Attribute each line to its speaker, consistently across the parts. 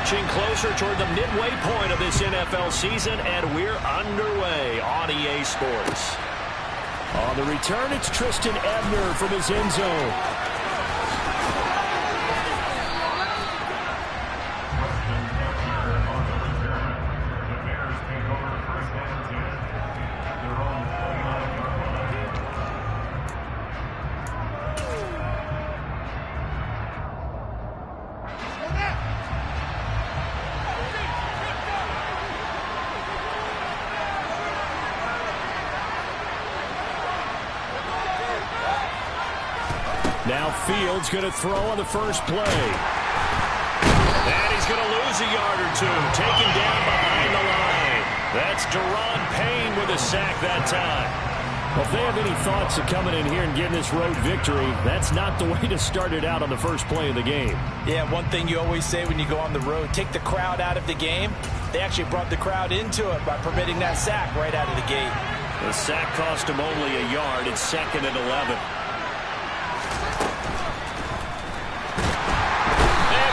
Speaker 1: inching closer toward the midway point of this NFL season, and we're underway on EA Sports.
Speaker 2: On the return, it's Tristan Ebner from his end zone. Now Fields going to throw on the first play.
Speaker 1: And he's going to lose a yard or two. Taken down behind the line. That's Deron Payne with a sack that time.
Speaker 2: Well, if they have any thoughts of coming in here and getting this road victory, that's not the way to start it out on the first play of the game.
Speaker 3: Yeah, one thing you always say when you go on the road, take the crowd out of the game. They actually brought the crowd into it by permitting that sack right out of the gate.
Speaker 1: The sack cost him only a yard. It's 2nd and 11.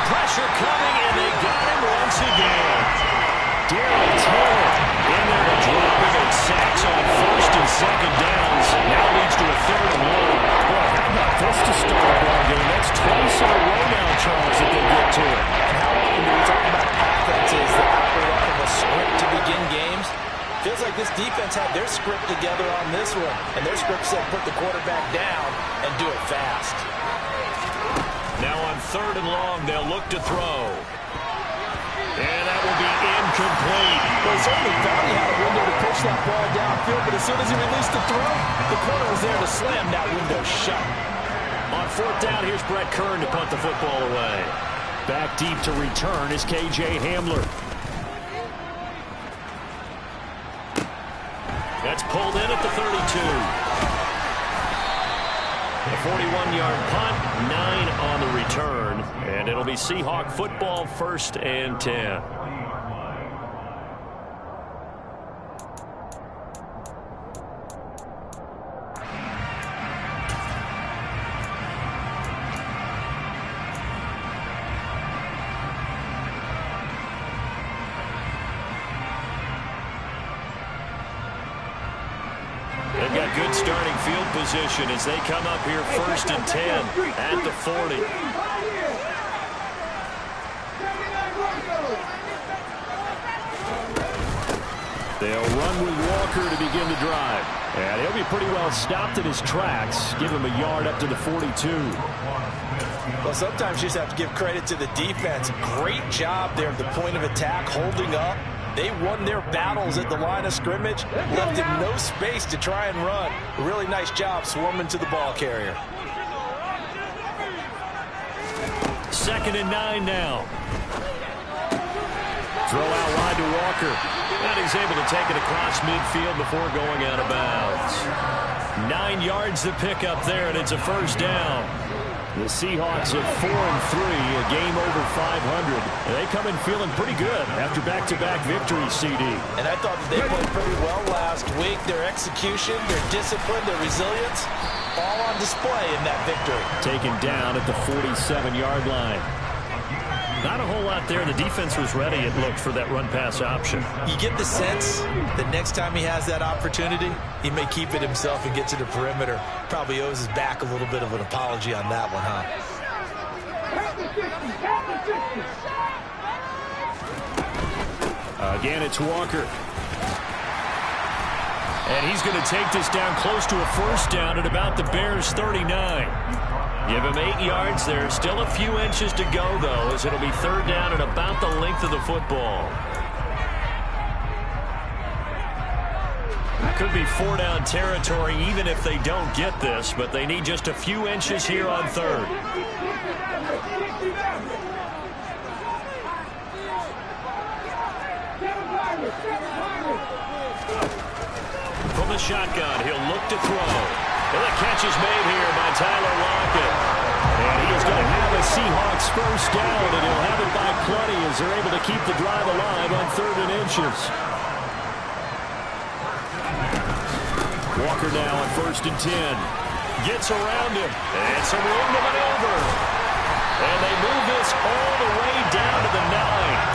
Speaker 1: Pressure coming, and they got him once again.
Speaker 2: Darren Taylor
Speaker 1: in there to drop him, and sacks on 1st and 2nd downs. Now leads to a 3rd and 1.
Speaker 2: Boy, how about this to start a ball game? That's twice in a row now, Charles, that they get to it.
Speaker 3: How often do we talk about offenses that operate off of a script to begin games? Feels like this defense had their script together on this one, and their script said put the quarterback down and do it fast.
Speaker 1: Now on 3rd and long, they'll look to throw. And that will be incomplete.
Speaker 3: Well, he certainly thought he had a window to push that ball downfield, but as soon as he released the throw, the corner was there to slam that window shut.
Speaker 1: On 4th down, here's Brett Kern to punt the football away.
Speaker 2: Back deep to return is K.J. Hamler.
Speaker 1: That's pulled in at the 32. A 41-yard punt, 9 on the return, and it'll be Seahawk football, 1st and 10. They've got good starting field position as they come up here 1st and 10 at the 40.
Speaker 2: They'll run with Walker to begin the drive. And he'll be pretty well stopped in his tracks. Give him a yard up to the 42.
Speaker 3: Well, sometimes you just have to give credit to the defense. Great job there at the point of attack, holding up. They won their battles at the line of scrimmage, left him no space to try and run. A really nice job swarming to the ball carrier.
Speaker 1: 2nd and 9 now.
Speaker 2: Throw out wide to Walker.
Speaker 1: And he's able to take it across midfield before going out of bounds. 9 yards to pick up there, and it's a 1st down.
Speaker 2: The Seahawks at 4-3, a game over 500. And they come in feeling pretty good after back-to-back victories, CD.
Speaker 3: And I thought that they played pretty well last week. Their execution, their discipline, their resilience, all on display in that victory.
Speaker 2: Taken down at the 47-yard line.
Speaker 1: Not a whole lot there. The defense was ready, it looked, for that run-pass option.
Speaker 3: You get the sense that next time he has that opportunity, he may keep it himself and get to the perimeter. Probably owes his back a little bit of an apology on that one, huh?
Speaker 2: Again, it's Walker.
Speaker 1: And he's going to take this down close to a 1st down at about the Bears' 39. Give him 8 yards there. Still a few inches to go, though, as it'll be 3rd down at about the length of the football. Could be 4-down territory even if they don't get this, but they need just a few inches here on 3rd. From the shotgun, he'll look to throw. And the catch is made here by Tyler Lockett. And he is going to have a Seahawks 1st down, and he'll have it by plenty as they're able to keep the drive alive on 3rd and inches. Walker now on 1st and 10. Gets around him. And some room to maneuver. And they move this all the way down to the 9.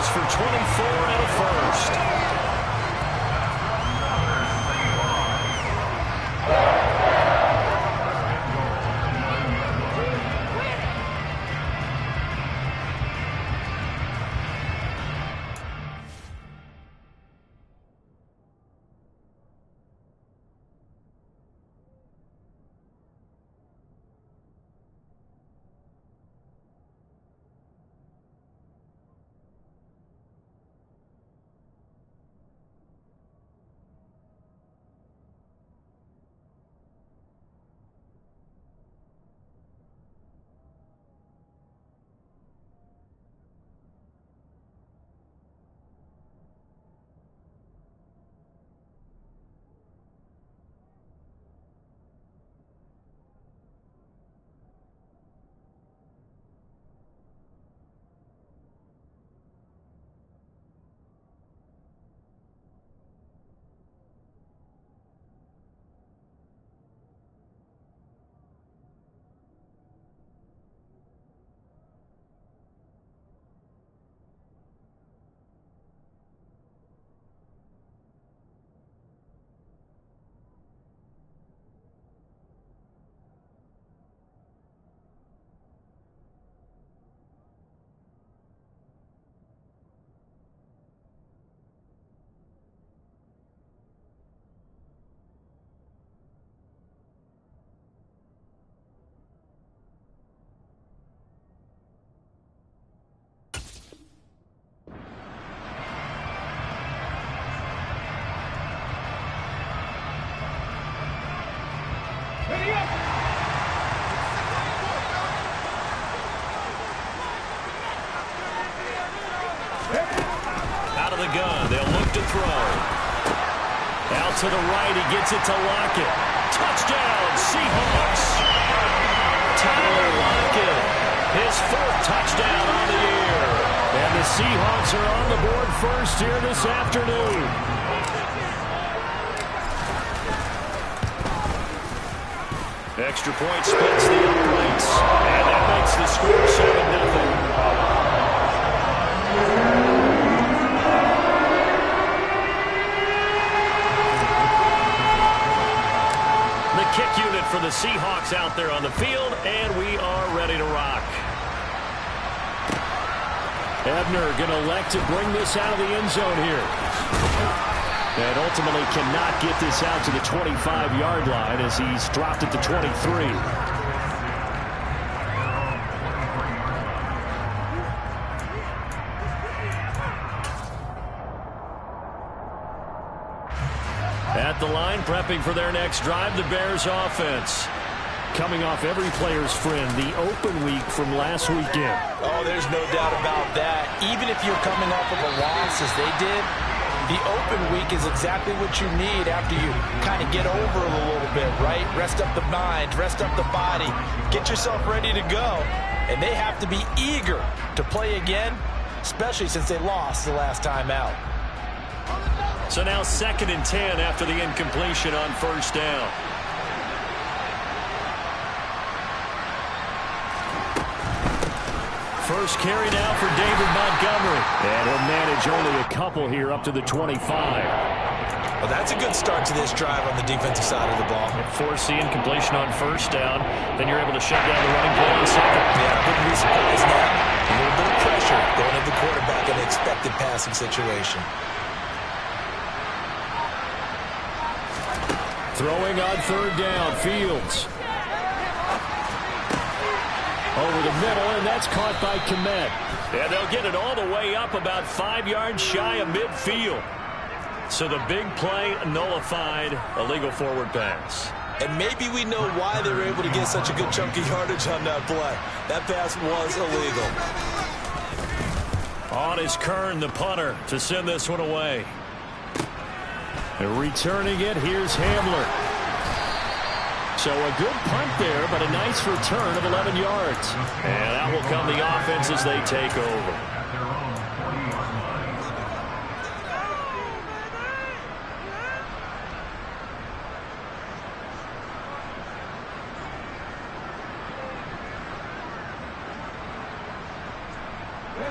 Speaker 1: goes for 24 and a first. Out of the gun, they'll look to throw. Out to the right, he gets it to Lockett. Touchdown, Seahawks. Tyler Lockett, his fourth touchdown on the year. And the Seahawks are on the board first here this afternoon. Extra point splits the uprights. And that makes the score 7-0. The kick unit for the Seahawks out there on the field, and we are ready to rock. Ebner going to elect to bring this out of the end zone here. And ultimately cannot get this out to the 25-yard line as he's dropped it to 23. At the line, prepping for their next drive, the Bears offense. Coming off every player's friend, the open week from last weekend.
Speaker 3: Oh, there's no doubt about that. Even if you're coming off of a loss as they did, the open week is exactly what you need after you kind of get over it a little bit, right? Rest up the mind, rest up the body, get yourself ready to go. And they have to be eager to play again, especially since they lost the last time out.
Speaker 1: So now 2nd and 10 after the incompletion on first down. First carry now for David Montgomery. And he'll manage only a couple here up to the 25.
Speaker 3: Well, that's a good start to this drive on the defensive side of the ball.
Speaker 1: Force the incompletion on first down. Then you're able to shut down the running play on second.
Speaker 3: Yeah, I wouldn't be surprised now. A little bit of pressure going at the quarterback in an expected passing situation.
Speaker 1: Throwing on third down, Fields. Over the middle, and that's caught by Kmet. And they'll get it all the way up about 5 yards shy of midfield. So the big play nullified, a legal forward pass.
Speaker 3: And maybe we know why they were able to get such a good chunky yardage on that play. That pass was illegal.
Speaker 1: On is Kern, the punter, to send this one away. And returning it, here's Hamler. So a good punt there, but a nice return of 11 yards. And out will come the offense as they take over.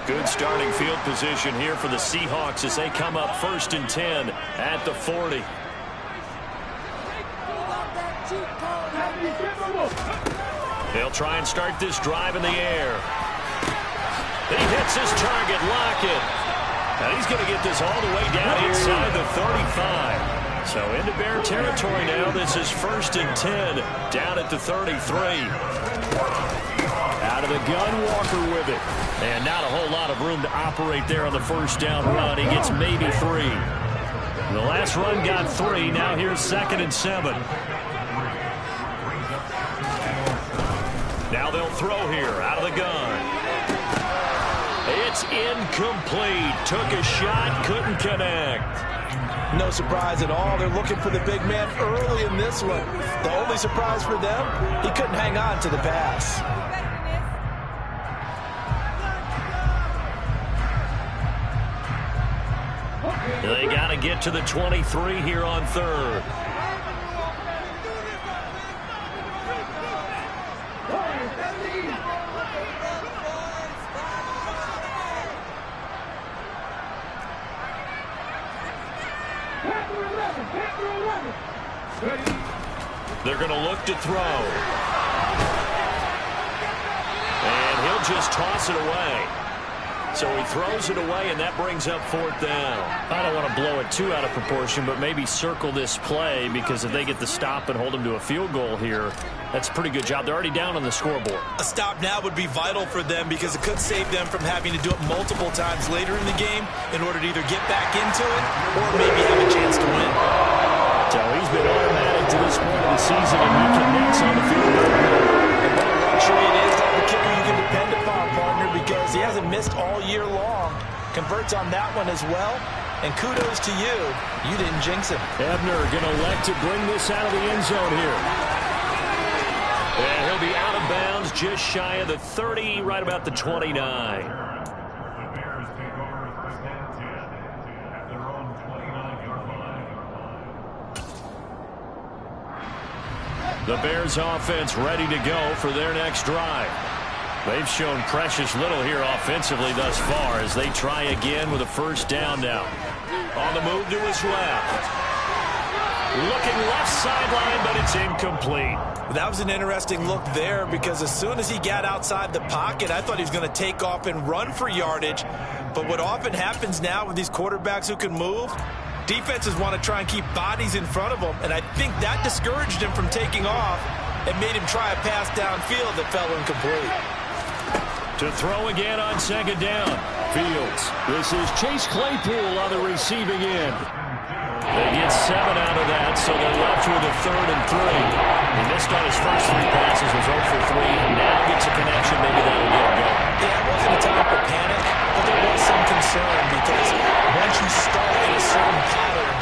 Speaker 1: Good starting field position here for the Seahawks as they come up 1st and 10 at the 40. They'll try and start this drive in the air. He hits his target, Lockett. And he's going to get this all the way down inside the 35. So into Bear territory now. This is 1st and 10 down at the 33. Out of the gun, Walker with it. And not a whole lot of room to operate there on the 1st down run. He gets maybe 3. The last run got 3. Now here's 2nd and 7. Now they'll throw here out of the gun. It's incomplete. Took a shot, couldn't connect.
Speaker 3: No surprise at all. They're looking for the big man early in this one. The only surprise for them, he couldn't hang on to the pass.
Speaker 1: They got to get to the 23 here on 3rd. They're going to look to throw. And he'll just toss it away. So he throws it away, and that brings up 4th down. I don't want to blow it too out of proportion, but maybe circle this play, because if they get the stop and hold them to a field goal here, that's a pretty good job. They're already down on the scoreboard.
Speaker 3: A stop now would be vital for them because it could save them from having to do it multiple times later in the game in order to either get back into it or maybe have a chance to win.
Speaker 1: So he's been automatic to this point of the season, and he connects on the field goal.
Speaker 3: And what a luxury it is to have a kicker you can depend upon, partner, because he hasn't missed all year long. Converts on that one as well. And kudos to you. You didn't jinx him.
Speaker 1: Ebner going to elect to bring this out of the end zone here. And he'll be out of bounds just shy of the 30, right about the 29. The Bears offense ready to go for their next drive. They've shown precious little here offensively thus far as they try again with a 1st down now. On the move to his left. Looking left sideline, but it's incomplete.
Speaker 3: That was an interesting look there because as soon as he got outside the pocket, I thought he was going to take off and run for yardage. But what often happens now with these quarterbacks who can move, defenses want to try and keep bodies in front of them, and I think that discouraged him from taking off and made him try a pass downfield that fell incomplete.
Speaker 1: To throw again on 2nd down. Fields. This is Chase Claypool on the receiving end. They get 7 out of that, so they're left with a 3rd and 3. He missed on his first 3 passes, was 0 for 3, and now gets a connection. Maybe that'll get him going.
Speaker 3: Yeah, it wasn't a time for panic, but there was some concern because once you start in a certain pattern,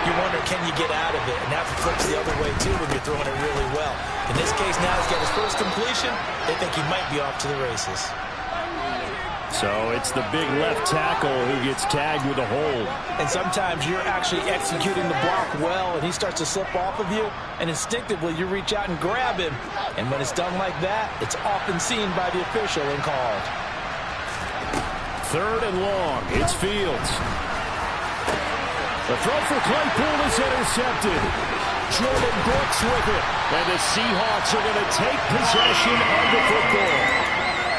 Speaker 3: you wonder, can you get out of it? And that flips the other way, too, when you're throwing it really well. In this case, now he's got his first completion. They think he might be off to the races.
Speaker 1: So it's the big left tackle who gets tagged with a hold.
Speaker 3: And sometimes you're actually executing the block well, and he starts to slip off of you, and instinctively you reach out and grab him. And when it's done like that, it's often seen by the official and called.
Speaker 1: 3rd and long. It's Fields. The throw for Claypool is intercepted. Jordan Brooks with it. And the Seahawks are going to take possession of the football.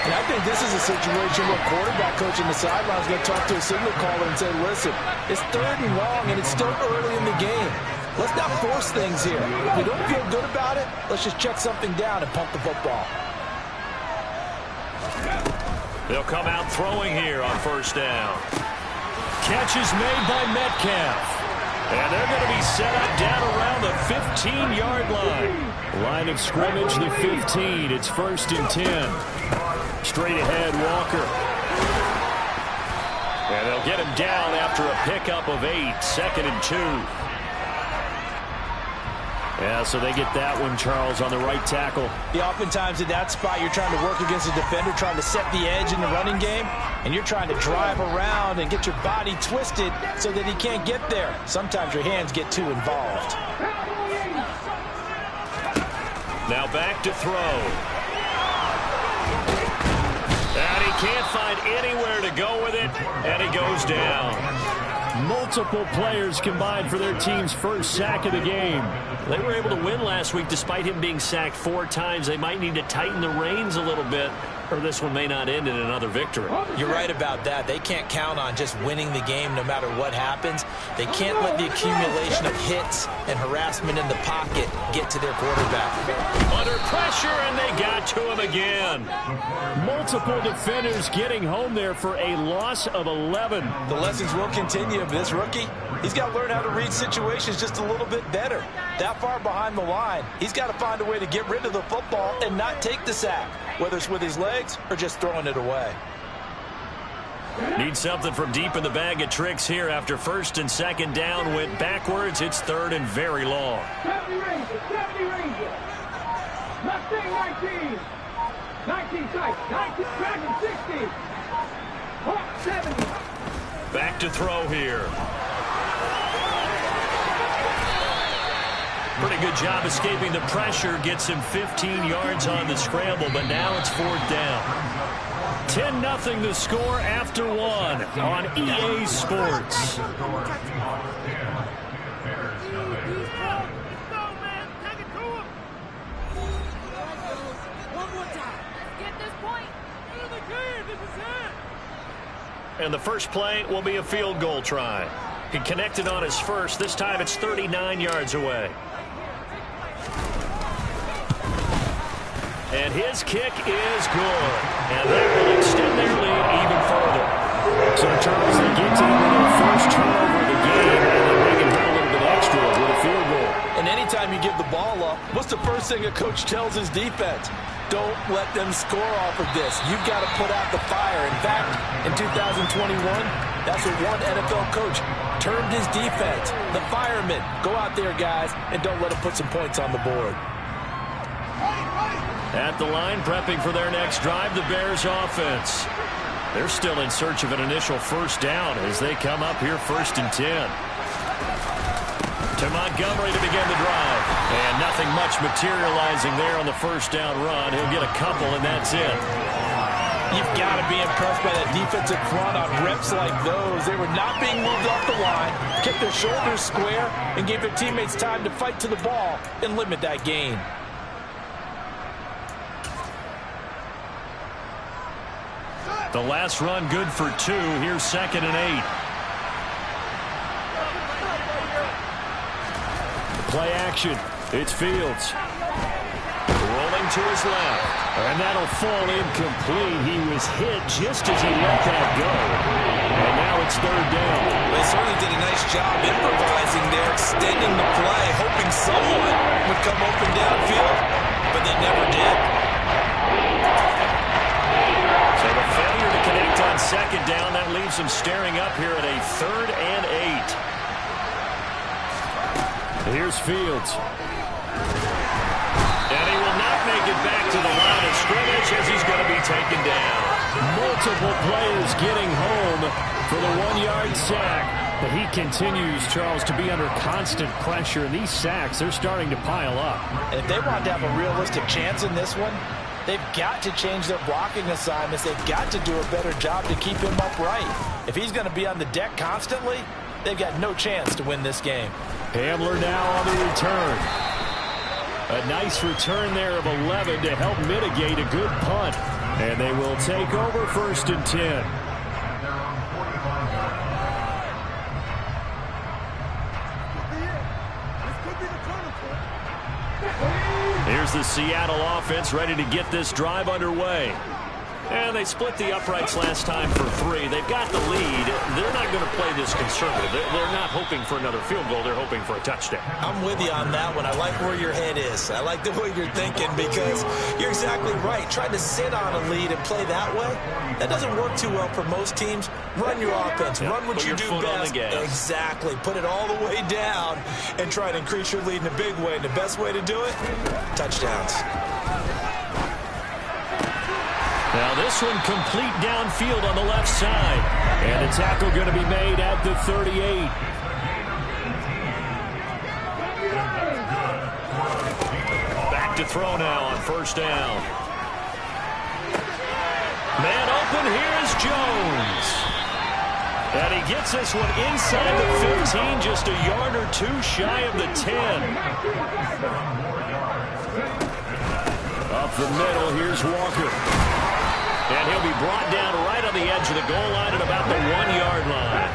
Speaker 3: And I think this is a situation where quarterback coach in the sideline is going to talk to a signal caller and say, listen, it's 3rd and long, and it's still early in the game. Let's not force things here. If we don't feel good about it, let's just check something down and pump the football.
Speaker 1: They'll come out throwing here on 1st down. Catch is made by Metcalf. And they're going to be set up down around the 15-yard line. Line of scrimmage, the 15. It's 1st and 10. Straight ahead, Walker. And they'll get him down after a pickup of 8. 2nd and 2. Yeah, so they get that one, Charles, on the right tackle.
Speaker 3: Yeah, oftentimes in that spot, you're trying to work against a defender, trying to set the edge in the running game, and you're trying to drive around and get your body twisted so that he can't get there. Sometimes your hands get too involved.
Speaker 1: Now back to throw. And he he can't find anywhere to go with it, and he goes down.
Speaker 2: Multiple players combined for their team's first sack of the game.
Speaker 1: They were able to win last week despite him being sacked 4 times. They might need to tighten the reins a little bit, or this one may not end in another victory.
Speaker 3: You're right about that. They can't count on just winning the game no matter what happens. They can't let the accumulation of hits and harassment in the pocket get to their quarterback.
Speaker 1: Under pressure, and they got to him again.
Speaker 2: Multiple defenders getting home there for a loss of 11.
Speaker 3: The lessons will continue. This rookie, he's got to learn how to read situations just a little bit better. That far behind the line, he's got to find a way to get rid of the football and not take the sack, whether it's with his legs or just throwing it away.
Speaker 1: Need something from deep in the bag of tricks here after first and second down went backwards. It's third and very long.
Speaker 4: 70 Rangers, 70 Rangers. Mustang 19. 19 tight. 19 Dragon 60. Hawk 70.
Speaker 1: Back to throw here. Pretty good job escaping the pressure. Gets him 15 yards on the scramble, but now it's 4th down. 10-0 the score after 1 on EA Sports. And the first play will be a field goal try. He connected on his first. This time it's 39 yards away. And his kick is good. And that will extend their lead even further.
Speaker 2: So, Charles, they get to their first turnover of the game, and then they can hit a little bit extra with a field goal.
Speaker 3: And anytime you give the ball up, what's the first thing a coach tells his defense? Don't let them score off of this. You've got to put out the fire. In fact, in 2021, that's what one NFL coach termed his defense. The firemen. Go out there, guys, and don't let them put some points on the board.
Speaker 1: At the line, prepping for their next drive, the Bears offense. They're still in search of an initial first down as they come up here 1st and 10. To Montgomery to begin the drive. And nothing much materializing there on the first down run. He'll get a couple, and that's it.
Speaker 3: You've got to be impressed by that defensive front on reps like those. They were not being moved off the line, kept their shoulders square, and gave their teammates time to fight to the ball and limit that gain.
Speaker 1: The last run good for 2. Here's 2nd and 8.
Speaker 2: Play action. It's Fields.
Speaker 1: Rolling to his left.
Speaker 2: And that'll fall incomplete. He was hit just as he let that go. And now it's 3rd down.
Speaker 3: They certainly did a nice job improvising there, extending the play, hoping someone would come open downfield, but they never did.
Speaker 1: So the failure to connect on 2nd down, that leaves them staring up here at a 3rd and 8.
Speaker 2: Here's Fields.
Speaker 1: And he will not make it back to the line of scrimmage as he's going to be taken down.
Speaker 2: Multiple players getting home for the 1-yard sack. But he continues, Charles, to be under constant pressure. And these sacks, they're starting to pile up.
Speaker 3: And if they want to have a realistic chance in this one, they've got to change their blocking assignments. They've got to do a better job to keep him upright. If he's going to be on the deck constantly, they've got no chance to win this game.
Speaker 2: Hamler now on the return. A nice return there of 11 to help mitigate a good punt. And they will take over 1st and 10.
Speaker 1: Here's the Seattle offense ready to get this drive underway. And they split the uprights last time for 3. They've got the lead. They're not going to play this conservative. They're not hoping for another field goal. They're hoping for a touchdown.
Speaker 3: I'm with you on that one. I like where your head is. I like the way you're thinking because you're exactly right. Trying to sit on a lead and play that way, that doesn't work too well for most teams. Run your offense. Run what you do best. Exactly. Put it all the way down and try to increase your lead in a big way. And the best way to do it, touchdowns.
Speaker 1: Now this one complete downfield on the left side.
Speaker 2: And a tackle going to be made at the 38.
Speaker 1: Back to throw now on 1st down. Man
Speaker 2: open. Here's Jones. And he gets this one inside the 15, just a yard or two shy of the 10. Up the middle, here's Walker. And he'll be brought down right on the edge of the goal line at about the 1-yard line.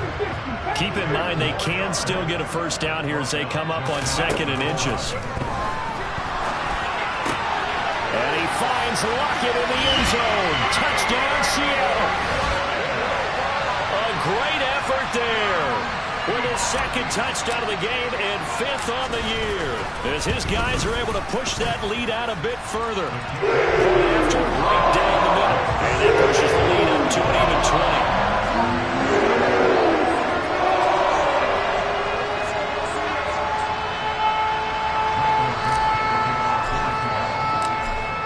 Speaker 2: Keep in mind they can still get a first down here as they come up on 2nd and inches. And he finds Lockett in the end zone. Touchdown, Seattle. A great effort there. With his 2nd touchdown of the game and 5th on the year. As his guys are able to push that lead out a bit further. After right down the middle. And that pushes the lead up to an even 20.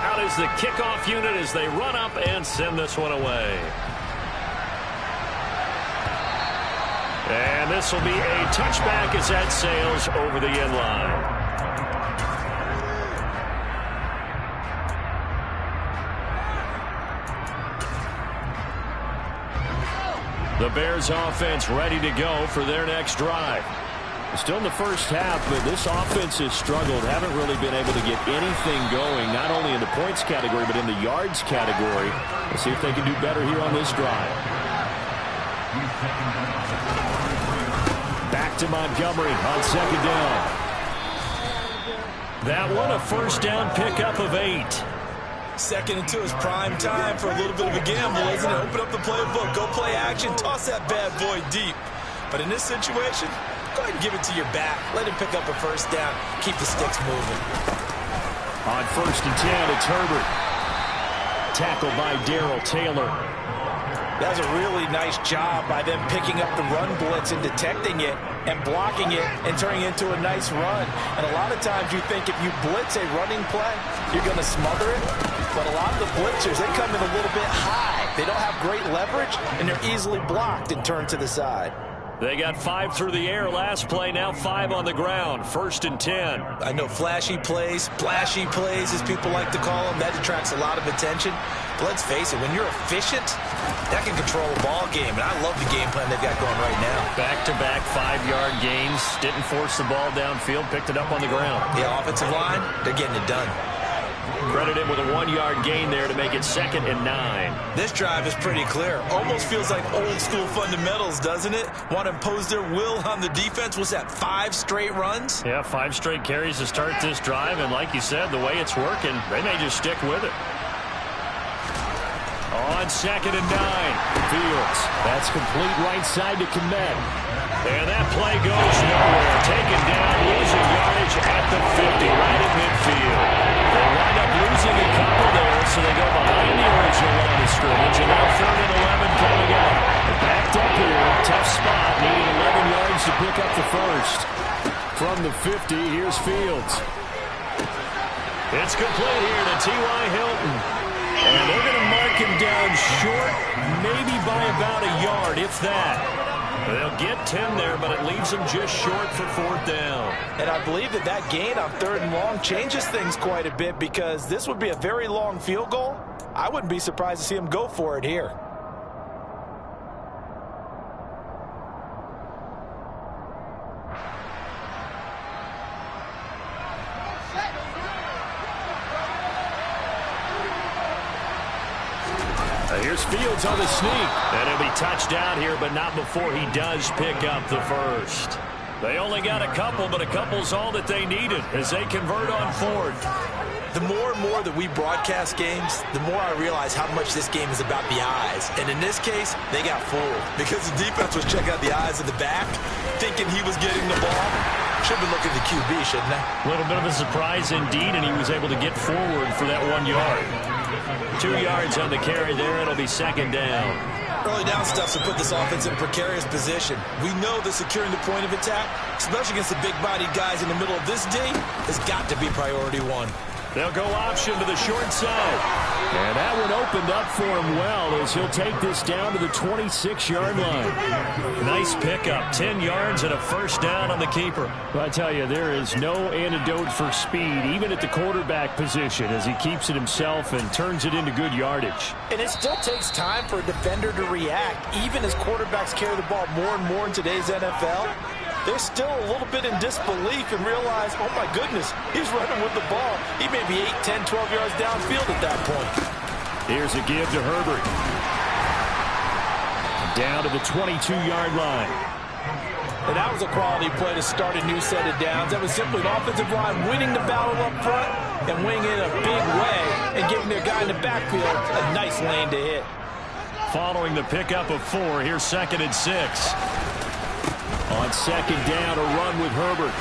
Speaker 2: Out is the kickoff unit as they run up and send this one away. And this will be a touchback as that sails over the end line. The Bears offense ready to go for their next drive. Still in the first half, but this offense has struggled. Haven't really been able to get anything going, not only in the points category, but in the yards category. Let's see if they can do better here on this drive. Back to Montgomery on 2nd down. That one a first down pickup of 8.
Speaker 3: 2nd and 2 is prime time for a little bit of a gamble, isn't it? Open up the playbook, go play action, toss that bad boy deep. But in this situation, go ahead and give it to your back. Let him pick up a first down. Keep the sticks moving.
Speaker 2: On 1st and 10, it's Herbert. Tackled by Darrell Taylor.
Speaker 3: That was a really nice job by them picking up the run blitz and detecting it and blocking it and turning it into a nice run. And a lot of times you think if you blitz a running play, you're going to smother it. But a lot of the blitzers, they come in a little bit high. They don't have great leverage, and they're easily blocked and turned to the side.
Speaker 2: They got 5 through the air last play, now 5 on the ground. 1st and 10.
Speaker 3: I know flashy plays, splashy plays, as people like to call them, that attracts a lot of attention. But let's face it, when you're efficient, that can control a ball game. And I love the game plan they've got going right now.
Speaker 2: Back-to-back 5-yard gains. Didn't force the ball downfield, picked it up on the ground.
Speaker 3: The offensive line, they're getting it done.
Speaker 2: Credited with a 1-yard gain there to make it 2nd and 9.
Speaker 3: This drive is pretty clear. Almost feels like old school fundamentals, doesn't it? Want to impose their will on the defense. Was that 5 straight runs?
Speaker 2: Yeah, 5 straight carries to start this drive. And like you said, the way it's working, they may just stick with it. On 2nd and 9, Fields. That's complete right side to Kmet. And that play goes nowhere. Taken down, losing yardage at the 50, right at midfield. They wind up losing a couple there, so they go behind the original line of scrimmage. And now 3rd and 11 coming up. They're backed up here, tough spot, needing 11 yards to pick up the first. From the 50, here's Fields. It's complete here to T.Y. Hilton. And they're going to mark him down short, maybe by about a yard, if that. They'll get 10 there, but it leaves them just short for 4th down.
Speaker 3: And I believe that gain on 3rd and long changes things quite a bit, because this would be a very long field goal. I wouldn't be surprised to see him go for it here.
Speaker 2: Here's Fields on the sneak. And he'll be touched down here, but not before he does pick up the first. They only got a couple, but a couple's all that they needed as they convert on 4th.
Speaker 3: The more and more that we broadcast games, the more I realize how much this game is about the eyes. And in this case, they got fooled because the defense was checking out the eyes of the back, thinking he was getting the ball. Should have been looking at the QB, shouldn't they?
Speaker 2: A little bit of a surprise indeed, and he was able to get forward for that 1 yard. 2 yards on the carry there. It'll be 2nd down.
Speaker 3: Early down stuff to put this offense in a precarious position. We know that securing the point of attack, especially against the big-bodied guys in the middle of this D, has got to be priority 1.
Speaker 1: They'll go option to the short side. And that one opened up for him well as he'll take this down to the 26-yard line. Nice pickup. 10 yards and a first down on the keeper.
Speaker 2: Well, I tell you, there is no antidote for speed, even at the quarterback position, as he keeps it himself and turns it into good yardage.
Speaker 3: And it still takes time for a defender to react. Even as quarterbacks carry the ball more and more in today's NFL, they're still a little bit in disbelief and realize, oh my goodness, he's running with the ball. He may be 8, 10, 12 yards downfield at that point.
Speaker 2: Here's a give to Herbert. Down to the 22-yard line.
Speaker 3: And that was a quality play to start a new set of downs. That was simply an offensive line winning the battle up front and winning in a big way and giving their guy in the backfield a nice lane to hit.
Speaker 1: Following the pickup of 4, here's 2nd and 6.
Speaker 2: On 2nd down, a run with Herbert.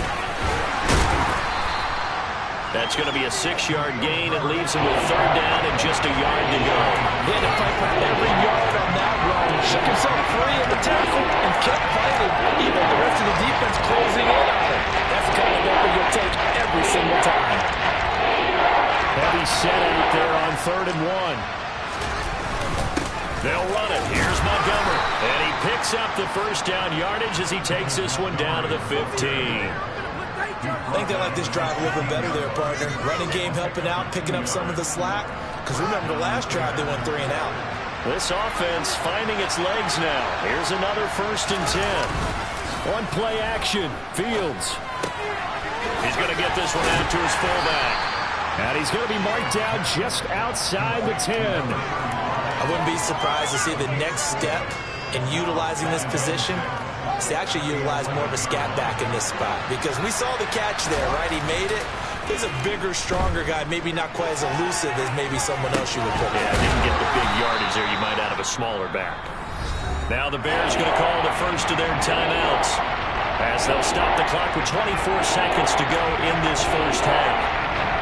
Speaker 1: That's going to be a 6-yard gain. It leaves him with 3rd down and just a yard to go.
Speaker 3: He had to fight for every yard on that run. Shook himself free in the tackle and kept fighting, even with the rest of the defense closing in on him. That's the kind of effort you'll take every single time.
Speaker 2: Heavy set out there on 3rd and 1.
Speaker 1: They'll run it. Here's Montgomery. And he picks up the first down yardage as he takes this one down to the 15.
Speaker 3: I think they like this drive a little bit better there, partner. Running game helping out, picking up some of the slack. Because remember, the last drive they went 3 and out.
Speaker 1: This offense finding its legs now. Here's another 1st and 10.
Speaker 2: On play action, Fields.
Speaker 1: He's going to get this one out to his fullback.
Speaker 2: And he's going to be marked down just outside the 10.
Speaker 3: I wouldn't be surprised to see the next step in utilizing this position is to actually utilize more of a scat back in this spot. Because we saw the catch there, right? He made it. He's a bigger, stronger guy, maybe not quite as elusive as maybe someone else you would put.
Speaker 1: Yeah, didn't get the big yardage there you might out of a smaller back. Now the Bears going to call the first of their timeouts as they'll stop the clock with 24 seconds to go in this first half.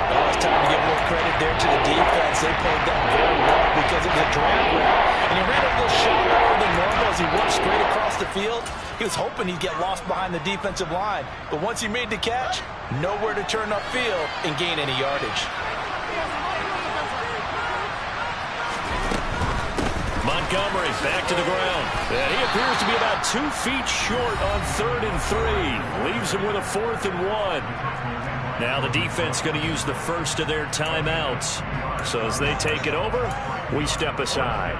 Speaker 3: Oh, it's time to give a little credit there to the defense. They played that very well because it was a drag route. And he ran a little shot lower than normal as he walked straight across the field. He was hoping he'd get lost behind the defensive line. But once he made the catch, nowhere to turn upfield and gain any yardage.
Speaker 1: Montgomery back to the ground. And he appears to be about 2 feet short on 3rd and 3. Leaves him with a 4th and 1. Now the defense going to use the first of their timeouts. So as they take it over, we step aside.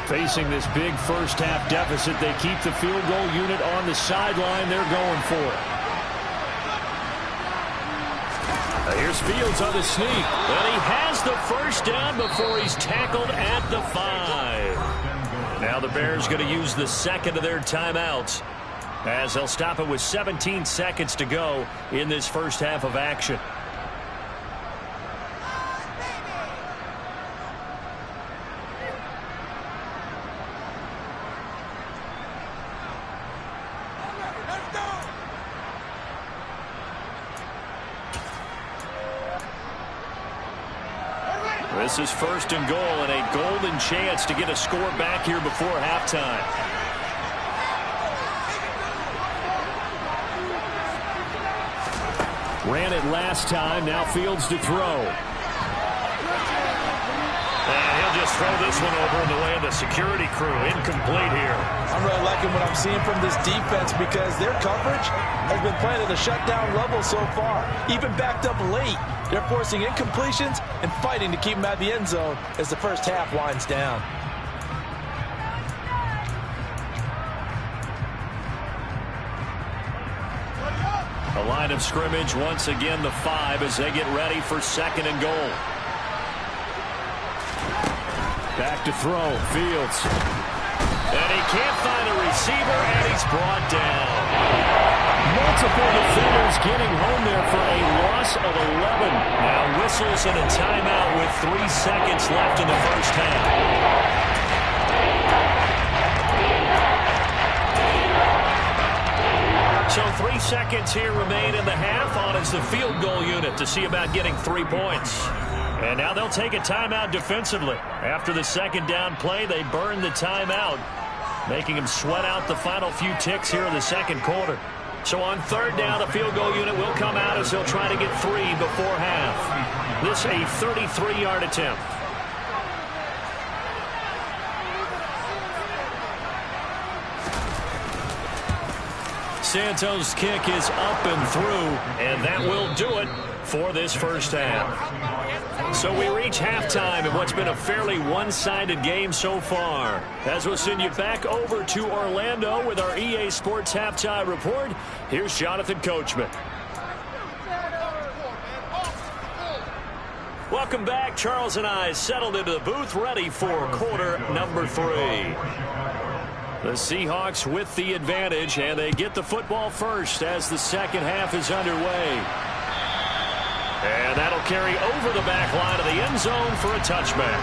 Speaker 2: Facing this big first half deficit, they keep the field goal unit on the sideline. They're going for it.
Speaker 1: Here's Fields on the sneak. And he has the first down before he's tackled at the 5. Now the Bears going to use the second of their timeouts as they'll stop it with 17 seconds to go in this first half of action. This is 1st and goal and a golden chance to get a score back here before halftime.
Speaker 2: Ran it last time, now Fields to throw.
Speaker 1: And he'll just throw this one over in the way of the security crew. Incomplete here.
Speaker 3: I'm really liking what I'm seeing from this defense because their coverage has been playing at a shutdown level so far. Even backed up late. They're forcing incompletions and fighting to keep them out of the end zone as the first half winds down.
Speaker 1: A line of scrimmage once again the 5 as they get ready for 2nd and goal.
Speaker 2: Back to throw, Fields.
Speaker 1: And he can't find a receiver, and he's brought down.
Speaker 2: Multiple defenders getting home there for a loss of 11.
Speaker 1: Now whistles and a timeout with 3 seconds left in the first half. So 3 seconds here remain in the half on as the field goal unit to see about getting 3 points. And now they'll take a timeout defensively. After the second down play, they burn the timeout, making them sweat out the final few ticks here in the second quarter. So on third down, the field goal unit will come out as they'll try to get 3 before half. This a 33-yard attempt. Santos' kick is up and through, and that will do it for this first half. So we reach halftime in what's been a fairly one-sided game so far. As we'll send you back over to Orlando with our EA Sports Halftime Report, here's Jonathan Coachman. Welcome back. Charles and I settled into the booth, ready for quarter number 3. The Seahawks with the advantage, and they get the football first as the second half is underway. And that'll carry over the back line of the end zone for a touchback.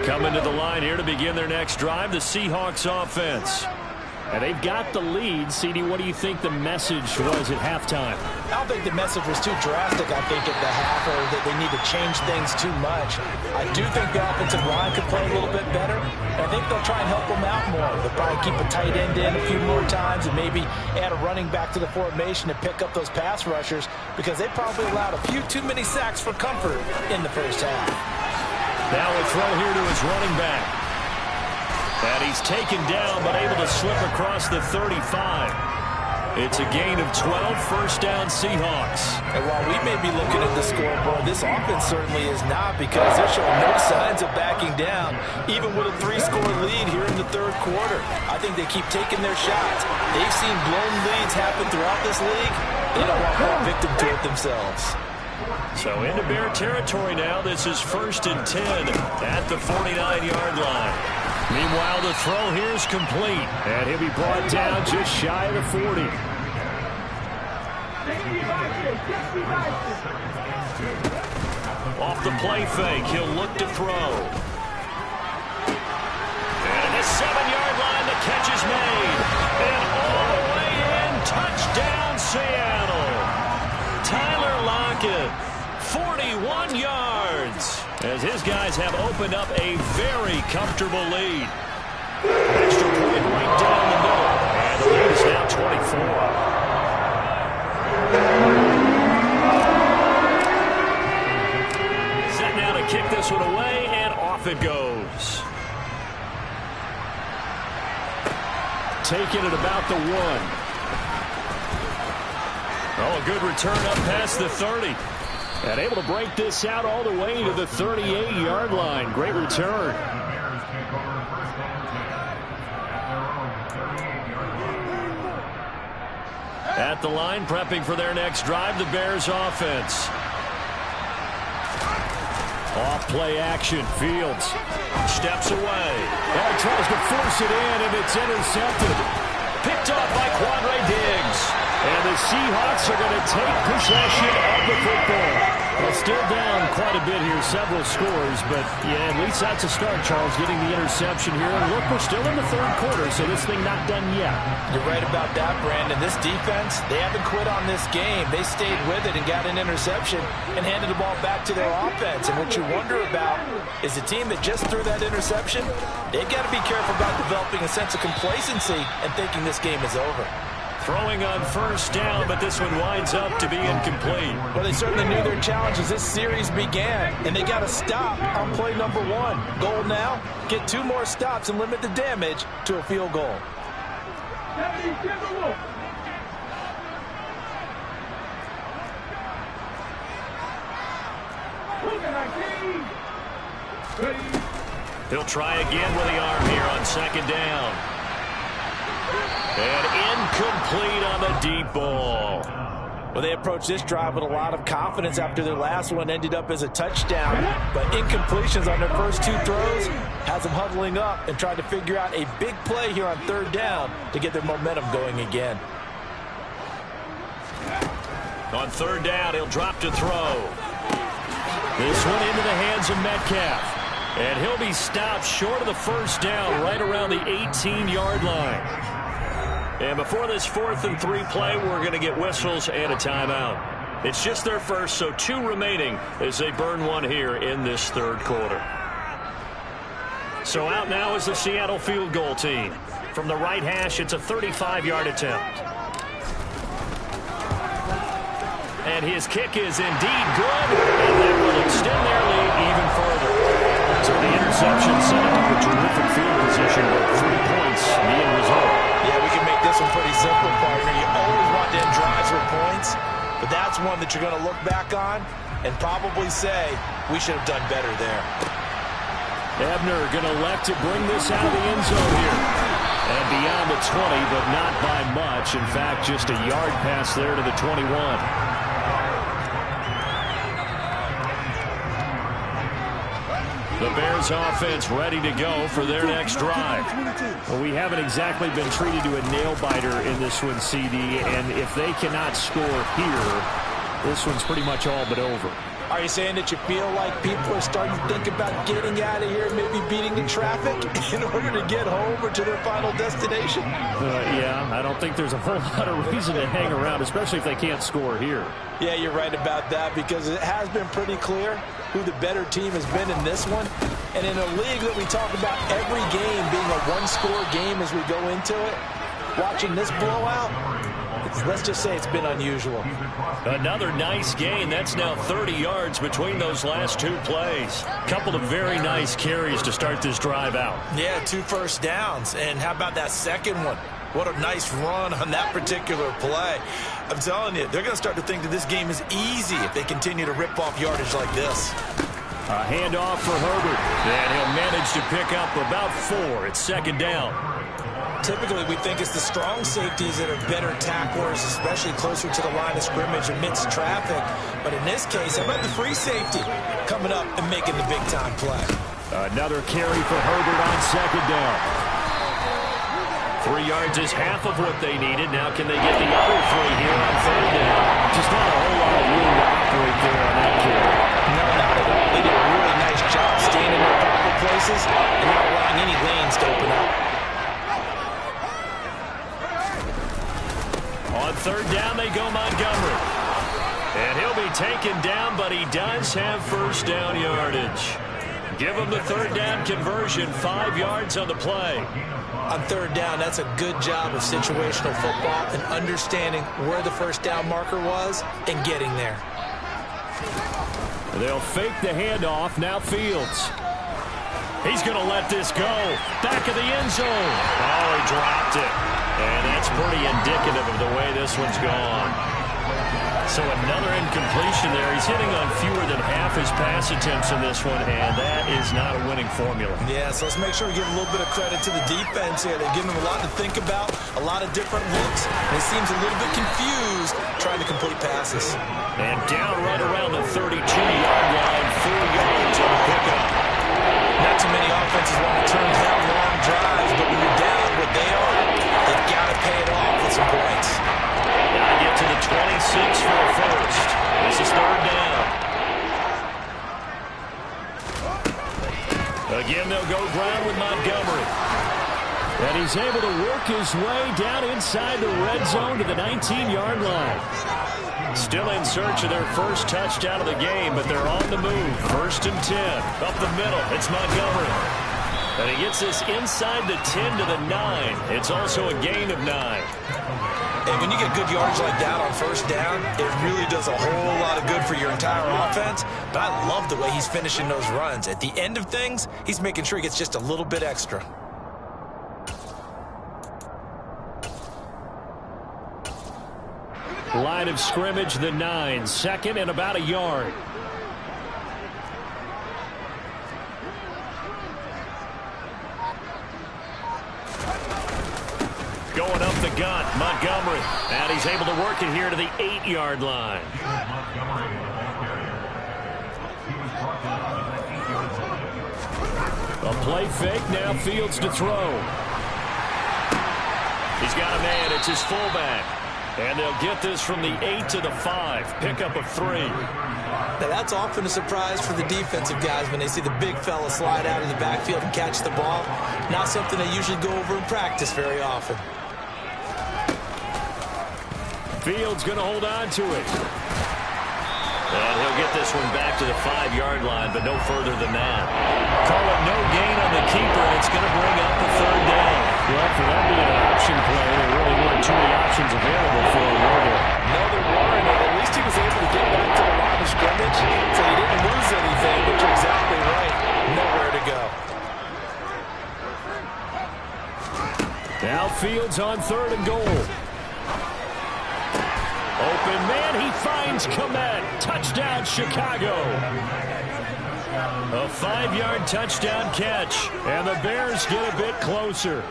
Speaker 1: Coming to the line here to begin their next drive, the Seahawks offense. And they've got the lead. CD, what do you think the message was at halftime?
Speaker 3: I don't think the message was too drastic, I think, at the half, or that they need to change things too much. I do think the offensive line could play a little bit better. I think they'll try and help them out more. They'll probably keep a tight end in a few more times and maybe add a running back to the formation to pick up those pass rushers, because they probably allowed a few too many sacks for comfort in the first half.
Speaker 1: Now a throw here to his running back. And he's taken down, but able to slip across the 35. It's a gain of 12, first down Seahawks.
Speaker 3: And while we may be looking at the scoreboard, this offense certainly is not, because they're showing no signs of backing down, even with a 3-score lead here in the third quarter. I think they keep taking their shots. They've seen blown leads happen throughout this league. They don't want to fall victim to it themselves.
Speaker 1: So into Bear territory now. This is 1st and 10 at the 49-yard line. Meanwhile, the throw here is complete, and he'll be brought down just shy of the 40. Off the play fake, he'll look to throw. And at the 7-yard line, the catch is made. And all the way in, touchdown Seattle. Tyler Lockett, 41 yards, as his guys have opened up a very comfortable lead. Extra point right down the middle, and the lead is now 24. Set now to kick this one away, and off it goes. Taking it about the 1. Oh, a good return up past the 30. And able to break this out all the way to the 38-yard line. Great return. At the line, prepping for their next drive, the Bears offense. Off play action, Fields steps away. And tries to force it in, and it's intercepted. Picked up by Quandre Diggs. And the Seahawks are going to take possession of the football. Well, still down quite a bit here, several scores, but yeah, at least that's a start, Charles, getting the interception here. And look, we're still in the third quarter, so this thing not done yet. You're right about that, Brandon. This defense, they haven't quit on this game. They stayed with it and got an interception and handed the ball back to their offense. And what you wonder about is the team that just threw that interception, they've got to be careful about developing a sense of complacency and thinking this game is over. Throwing on first down, but this one winds up to be incomplete. Well, they certainly knew their challenge as this series began, and they got to stop on play number 1. Goal now, get 2 more stops and limit the damage to a field goal. He'll try again with the arm here on second down. And incomplete on the deep ball. Well, they approached this drive with a lot of confidence after their last one ended up as a touchdown. But incompletions on their first 2 throws has them huddling up and trying to figure out a big play here on third down to get their momentum going again. On third down, he'll drop to throw. This one into the hands of Metcalf. And he'll be stopped short of the first down right around the 18-yard line. And before this 4th and 3 play, we're going to get whistles and a timeout. It's just their first, so 2 remaining as they burn one here in this 3rd quarter. So out now is the Seattle field goal team. From the right hash, it's a 35-yard attempt. And his kick is indeed good, and that will extend their lead even further. So the interception set up a terrific field position with 3 points, the end result.
Speaker 3: Yeah, we can make this one pretty simple, partner. You always want to end drives with points, but that's one that you're going to look back on and probably say, we should have done better there.
Speaker 1: Ebner going to elect to bring this out of the end zone here. And beyond the 20, but not by much. In fact, just a yard pass there to the 21. The Bears offense ready to go for their next drive. Well, we haven't exactly been treated to a nail-biter in this one, CD, and if they cannot score here, this one's pretty much all but over.
Speaker 3: Are you saying that you feel like people are starting to think about getting out of here, maybe beating the traffic in order to get home or to their final destination?
Speaker 1: Yeah, I don't think there's a whole lot of reason to hang around, especially if they can't score here.
Speaker 3: Yeah, you're right about that, because it has been pretty clear who the better team has been in this one. And in a league that we talk about every game being a one-score game as we go into it, watching this blowout, let's just say it's been unusual.
Speaker 1: Another nice gain. That's now 30 yards between those last 2 plays. Couple of very nice carries to start this drive out.
Speaker 3: Yeah, 2 first downs. And how about that second one? What a nice run on that particular play. I'm telling you, they're going to start to think that this game is easy if they continue to rip off yardage like this.
Speaker 1: A handoff for Herbert. And he'll manage to pick up about 4. It's 2nd down.
Speaker 3: Typically, we think it's the strong safeties that are better tacklers, especially closer to the line of scrimmage amidst traffic. But in this case, how about the free safety coming up and making the big-time play?
Speaker 1: Another carry for Herbert on 2nd down. 3 yards is half of what they needed. Now can they get the other 3 here on 3rd down? Just not a whole lot of room to operate there on that carry.
Speaker 3: No, not at all. They did a really nice job staying in their proper places and not allowing any lanes to open up.
Speaker 1: On 3rd down, they go Montgomery. And he'll be taken down, but he does have first down yardage. Give him the 3rd down conversion, 5 yards on the play.
Speaker 3: On 3rd down, that's a good job of situational football and understanding where the first down marker was and getting there.
Speaker 1: They'll fake the handoff. Now Fields. He's going to let this go. Back of the end zone. Oh, he dropped it. And that's pretty indicative of the way this one's gone. So another incompletion there. He's hitting on fewer than half his pass attempts in this one, and that is not a winning formula.
Speaker 3: Yeah, so let's make sure we give a little bit of credit to the defense here. They've given him a lot to think about, a lot of different looks, and he seems a little bit confused trying to complete passes.
Speaker 1: And down right around the 32-yard line, 4 yards on the pickup.
Speaker 3: Not too many offenses want to turn down long drives, but when you're down what they are, they've got to pay it off with some points.
Speaker 1: Now get to the 26 for a first. This is 3rd down. Again, they'll go ground with Montgomery. And he's able to work his way down inside the red zone to the 19-yard line. Still in search of their first touchdown of the game, but they're on the move. 1st and 10. Up the middle, it's Montgomery. And he gets this inside the 10 to the 9. It's also a gain of 9.
Speaker 3: And when you get good yardage like that on 1st down, it really does a whole lot of good for your entire offense. But I love the way he's finishing those runs. At the end of things, he's making sure he gets just a little bit extra.
Speaker 1: Line of scrimmage, the 9. 2nd and about a yard. Going up the gut, Montgomery. And he's able to work it here to the 8-yard line. A play fake, now Fields to throw. He's got a man, it's his fullback. And they'll get this from the 8 to the 5. Pickup of 3.
Speaker 3: Now that's often a surprise for the defensive guys when they see the big fella slide out of the backfield and catch the ball. Not something they usually go over in practice very often.
Speaker 1: Fields going to hold on to it. And he'll get this one back to the 5-yard line, but no further than that. Call it no gain on the keeper, and it's going to bring up the 3rd down.
Speaker 2: Well, for that being an option play, there really weren't too many options available for him, were there?
Speaker 3: No, there weren't, and at least he was able to get back to the line of scrimmage, so he didn't lose anything, but you're exactly right. Nowhere to go.
Speaker 1: Now Fields on 3rd and goal. Open man, he finds Komet. Touchdown, Chicago. A 5-yard touchdown catch, and the Bears get a bit closer.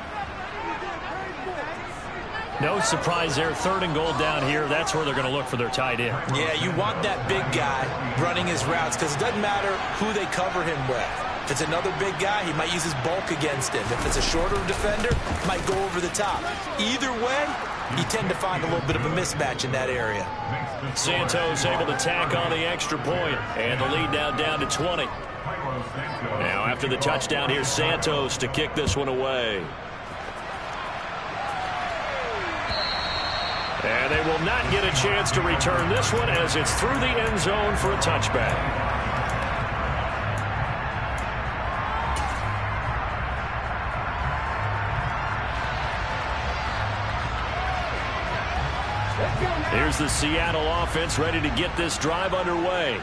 Speaker 1: No surprise there, 3rd and goal down here. That's where they're going to look for their tight end.
Speaker 3: Yeah, you want that big guy running his routes because it doesn't matter who they cover him with. If it's another big guy, he might use his bulk against him. If it's a shorter defender, he might go over the top. Either way, you tend to find a little bit of a mismatch in that area.
Speaker 1: Santos able to tack on the extra point, and the lead now down to 20. Now after the touchdown, here's Santos to kick this one away. And they will not get a chance to return this one as it's through the end zone for a touchback. Here's the Seattle offense ready to get this drive underway.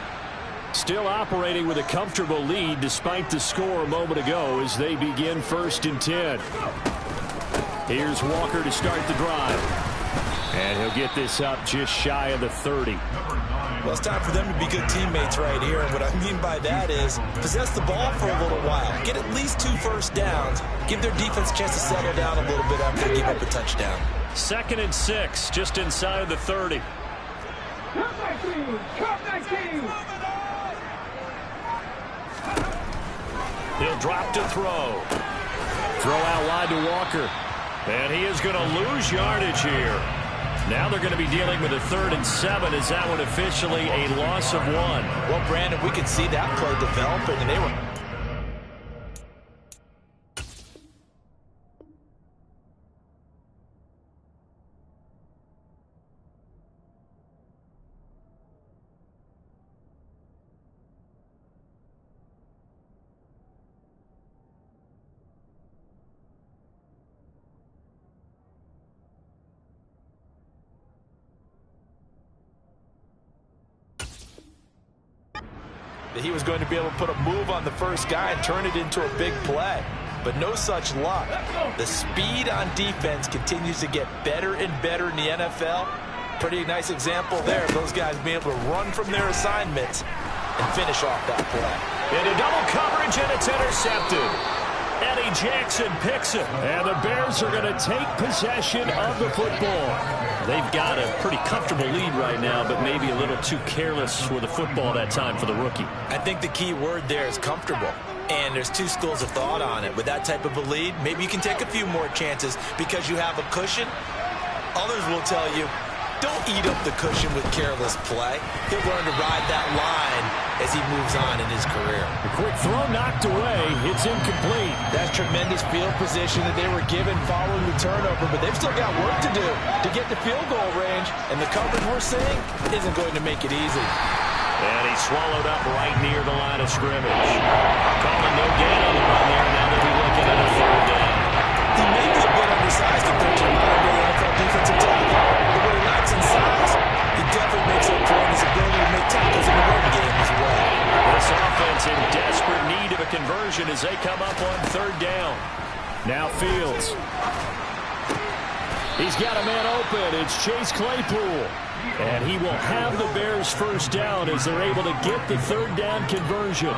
Speaker 1: Still operating with a comfortable lead despite the score a moment ago as they begin 1st and 10. Here's Walker to start the drive. And he'll get this up just shy of the 30.
Speaker 3: Well, it's time for them to be good teammates right here. And what I mean by that is possess the ball for a little while. Get at least 2 first downs. Give their defense a chance to settle down a little bit after they give up a touchdown.
Speaker 1: 2nd and 6, just inside of the 30.
Speaker 4: Cup 19! Cup 19!
Speaker 1: He'll drop to throw. Throw out wide to Walker. And he is going to lose yardage here. Now they're going to be dealing with a 3rd and 7. Is that one officially a loss of 1?
Speaker 3: Well, Brandon, we could see that play developing, and they were... He was going to be able to put a move on the first guy and turn it into a big play. But no such luck. The speed on defense continues to get better and better in the NFL. Pretty nice example there of those guys being able to run from their assignments and finish off that play.
Speaker 1: Into double coverage, and it's intercepted. Eddie Jackson picks it. And the Bears are going to take possession of the football. They've got a pretty comfortable lead right now, but maybe a little too careless with the football that time for the rookie.
Speaker 3: I think the key word there is comfortable. And there's 2 schools of thought on it. With that type of a lead, maybe you can take a few more chances because you have a cushion. Others will tell you, don't eat up the cushion with careless play. He'll learn to ride that line as he moves on in his career.
Speaker 1: A quick throw knocked away. It's incomplete.
Speaker 3: That's tremendous field position that they were given following the turnover, but they've still got work to do to get to field goal range, and the coverage we're seeing isn't going to make it easy.
Speaker 1: And he's swallowed up right near the line of scrimmage. Calling no gain on the run there. Now they'll be looking at a 3rd down.
Speaker 3: He may be a bit undersized compared to a modern-day NFL defensive tackle, but what he lacks in size, he definitely makes up for in his ability to make tackles in the run game as well.
Speaker 1: This offense in desperate need of a conversion as they come up on 3rd down. Now Fields. He's got a man open. It's Chase Claypool. And he will have the Bears 1st down as they're able to get the 3rd down conversion.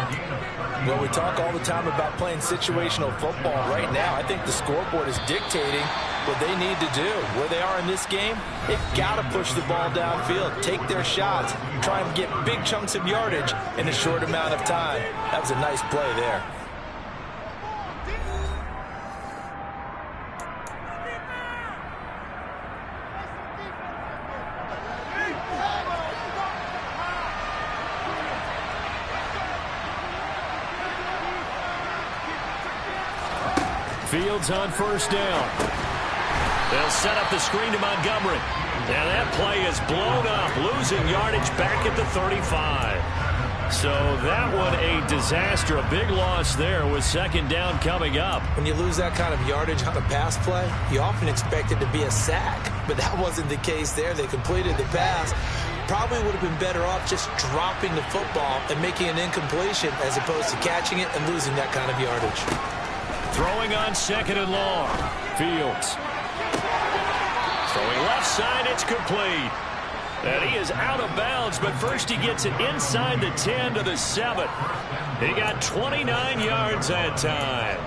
Speaker 3: Well, we talk all the time about playing situational football. Right now, I think the scoreboard is dictating what they need to do. Where they are in this game, they've got to push the ball downfield, take their shots, try and get big chunks of yardage in a short amount of time. That was a nice play there.
Speaker 1: Fields on 1st down. They'll set up the screen to Montgomery. And that play is blown up, losing yardage back at the 35. So that one a disaster, a big loss there with second down coming up.
Speaker 3: When you lose that kind of yardage on a pass play, you often expect it to be a sack, but that wasn't the case there. They completed the pass. Probably would have been better off just dropping the football and making an incompletion as opposed to catching it and losing that kind of yardage.
Speaker 1: Throwing on second and long. Fields. Throwing left side, it's complete. And he is out of bounds, but first he gets it inside the 10 to the 7. He got 29 yards that time.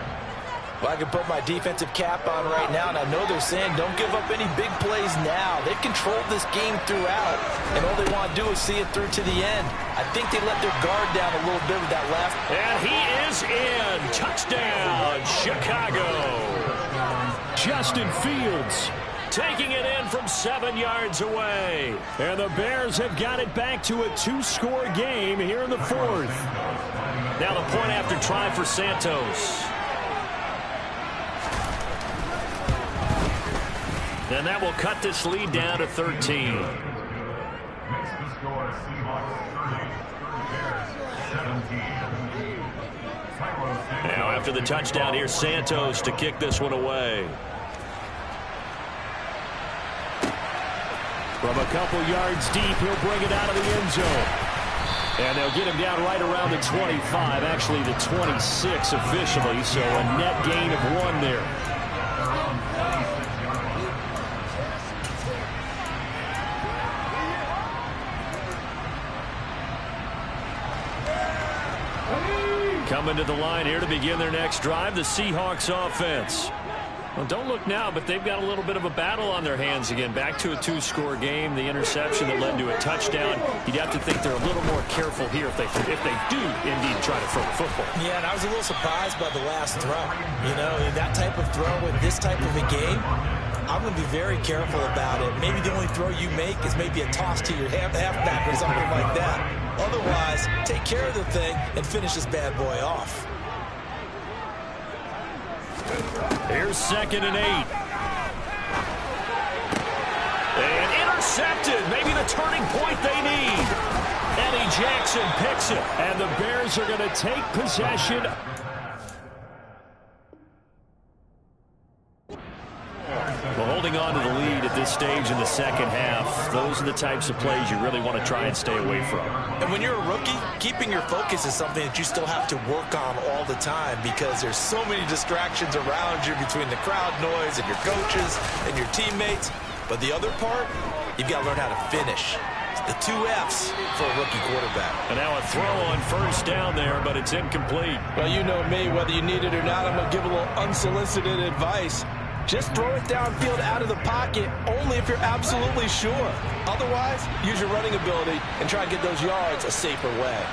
Speaker 3: Well, I can put my defensive cap on right now, and I know they're saying don't give up any big plays now. They've controlled this game throughout, and all they want to do is see it through to the end. I think they let their guard down a little bit with that left.
Speaker 1: And he is in. Touchdown, Chicago. Justin Fields taking it in from 7 yards away. And the Bears have got it back to a 2-score game here in the 4th. Now the point after try for Santos. And that will cut this lead down to 13. Now after the touchdown, here's Santos to kick this one away. From a couple yards deep, he'll bring it out of the end zone. And they'll get him down right around the 25, actually the 26 officially, so a net gain of 1 there. Coming to the line here to begin their next drive, the Seahawks offense. Well, don't look now, but they've got a little bit of a battle on their hands again. Back to a 2-score game. The interception that led to a touchdown. You'd have to think they're a little more careful here if they do indeed try to throw the football.
Speaker 3: Yeah, and I was a little surprised by the last throw. You know, that type of throw in this type of a game, I'm going to be very careful about it. Maybe the only throw you make is maybe a toss to your halfback or something like that. Otherwise, take care of the thing and finish this bad boy off.
Speaker 1: Here's 2nd and 8. And intercepted. Maybe the turning point they need. Eddie Jackson picks it. And the Bears are going to take possession. Well, holding on to the lead at this stage in the second half, those are the types of plays you really want to try and stay away from.
Speaker 3: And when you're a rookie, keeping your focus is something that you still have to work on all the time because there's so many distractions around you between the crowd noise and your coaches and your teammates. But the other part, you've got to learn how to finish. It's the 2 F's for a rookie quarterback.
Speaker 1: And now a throw on first down there, but it's incomplete.
Speaker 3: Well, you know me, whether you need it or not, I'm going to give a little unsolicited advice. Just throw it downfield out of the pocket only if you're absolutely sure. Otherwise, use your running ability and try and get those yards a safer way.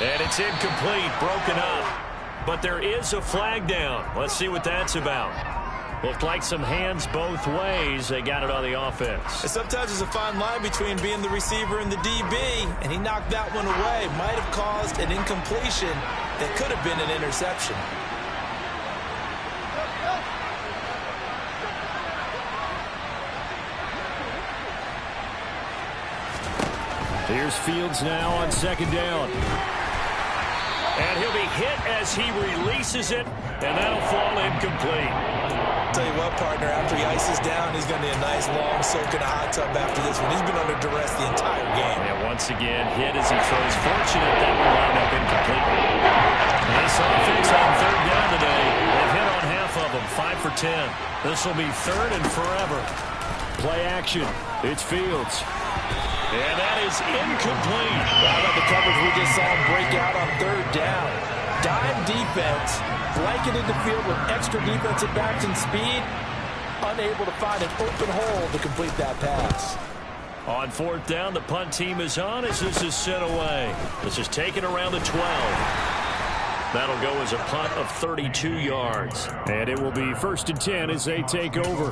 Speaker 1: And it's incomplete, broken up. But there is a flag down. Let's see what that's about. Looked like some hands both ways. They got it on the offense.
Speaker 3: And sometimes there's a fine line between being the receiver and the DB, and he knocked that one away. Might have caused an incompletion that could have been an interception.
Speaker 1: Here's Fields now on 2nd down. And he'll be hit as he releases it, and that'll fall incomplete.
Speaker 3: Tell you what, partner, after he ices down, he's going to need a nice long soak in a hot tub after this one. He's been under duress the entire game.
Speaker 1: And once again, hit as he throws. Fortunate that will wind up incomplete. This offense on 3rd down today. They've hit on half of them, 5 for 10. This will be 3rd and forever. Play action. It's Fields. And that is incomplete.
Speaker 3: How about the coverage we just saw him break out on 3rd down? Dime defense, blanketed the field with extra defensive backs and speed, unable to find an open hole to complete that pass.
Speaker 1: On 4th down, the punt team is on as this is sent away. This is taken around the 12. That'll go as a punt of 32 yards. And it will be 1st and 10 as they take over.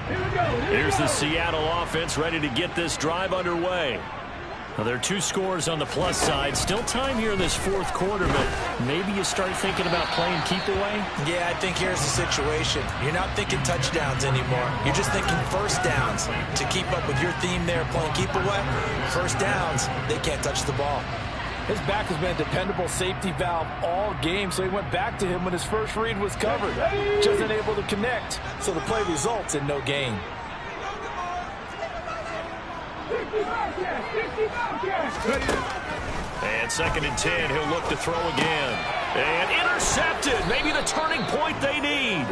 Speaker 4: Here we go.
Speaker 1: Here's the Seattle offense ready to get this drive underway. Well, there are 2 scores on the plus side. Still time here in this fourth quarter, but maybe you start thinking about playing keep away?
Speaker 3: Yeah, I think here's the situation. You're not thinking touchdowns anymore. You're just thinking first downs. To keep up with your theme there, playing keep away, first downs, they can't touch the ball.
Speaker 2: His back has been a dependable safety valve all game, so he went back to him when his first read was covered. Just unable to connect, so the play results in no gain.
Speaker 1: And 2nd and 10, he'll look to throw again. And intercepted, maybe the turning point they need.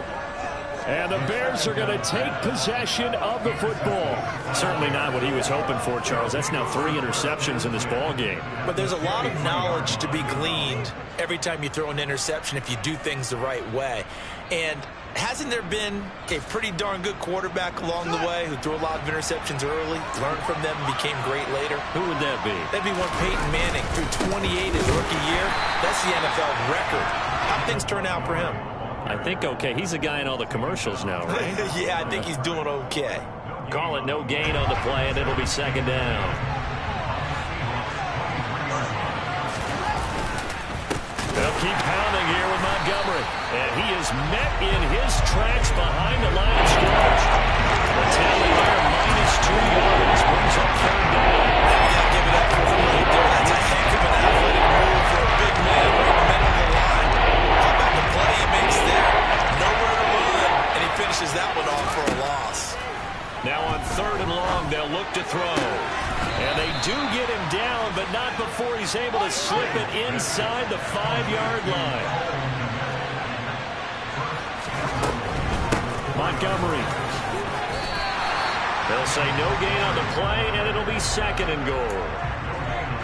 Speaker 1: And the Bears are going to take possession of the football. Certainly not what he was hoping for, Charles. That's now 3 interceptions in this ball game.
Speaker 3: But there's a lot of knowledge to be gleaned every time you throw an interception if you do things the right way. And hasn't there been a pretty darn good quarterback along the way who threw a lot of interceptions early, learned from them, and became great later?
Speaker 1: Who would that be?
Speaker 3: That'd be one Peyton Manning, threw 28 his rookie year. That's the NFL record. How'd things turn out for him?
Speaker 1: I think okay. He's a guy in all the commercials now, right?
Speaker 3: Yeah, I think he's doing okay.
Speaker 1: Call it no gain on the play, and it'll be 2nd down. They'll keep pounding here with Montgomery. And he is met in his tracks behind the line of scrimmage. The tally there, -2 yards, brings up 3rd down.
Speaker 3: You got to give it up for him right there. That's a heck of an athletic move for a big man right in the middle of the line. How about the play he makes there? Nowhere to run, and he finishes that one off for a loss.
Speaker 1: Now on 3rd and long, they'll look to throw. And they do get him down, but not before he's able to slip it inside the 5-yard line. Montgomery. They'll say no gain on the play, and it'll be 2nd and goal.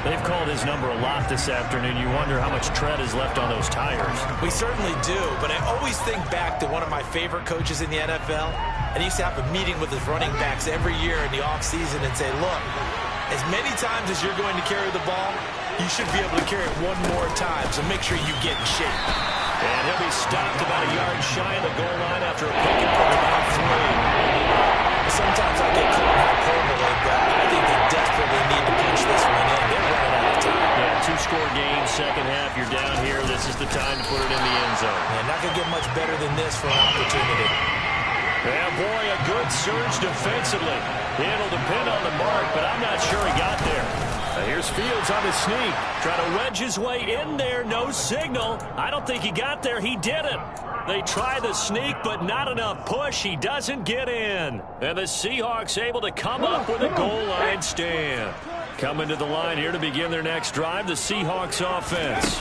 Speaker 1: They've called his number a lot this afternoon. You wonder how much tread is left on those tires.
Speaker 3: We certainly do, but I always think back to one of my favorite coaches in the NFL, and he used to have a meeting with his running backs every year in the offseason and say, look, as many times as you're going to carry the ball, you should be able to carry it one more time, so make sure you get in shape.
Speaker 1: And he'll be stopped about a yard shy of the goal line after a pickup of about 3.
Speaker 3: Sometimes I get caught in hyperbole, but I think they desperately need to punch this one in. They're running out of time.
Speaker 1: Yeah, 2-score game, second half. You're down here. This is the time to put it in the end zone.
Speaker 3: Yeah, not going to get much better than this for an opportunity.
Speaker 1: Yeah, boy, a good surge defensively. It'll depend on the mark, but I'm not sure he got there. Here's Fields on the sneak. Trying to wedge his way in there. No signal. I don't think he got there. He didn't. They try the sneak, but not enough push. He doesn't get in. And the Seahawks able to come up with a goal line stand. Coming to the line here to begin their next drive, the Seahawks offense.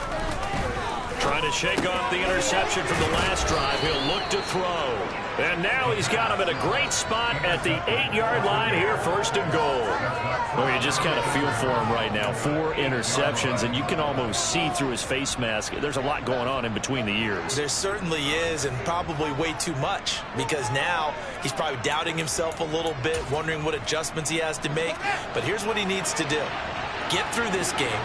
Speaker 1: Trying to shake off the interception from the last drive. He'll look to throw. And now he's got him in a great spot at the 8-yard line here, 1st and goal. Well, you just kind of feel for him right now. 4 interceptions, and you can almost see through his face mask. There's a lot going on in between the ears.
Speaker 3: There certainly is, and probably way too much, because now he's probably doubting himself a little bit, wondering what adjustments he has to make. But here's what he needs to do. Get through this game.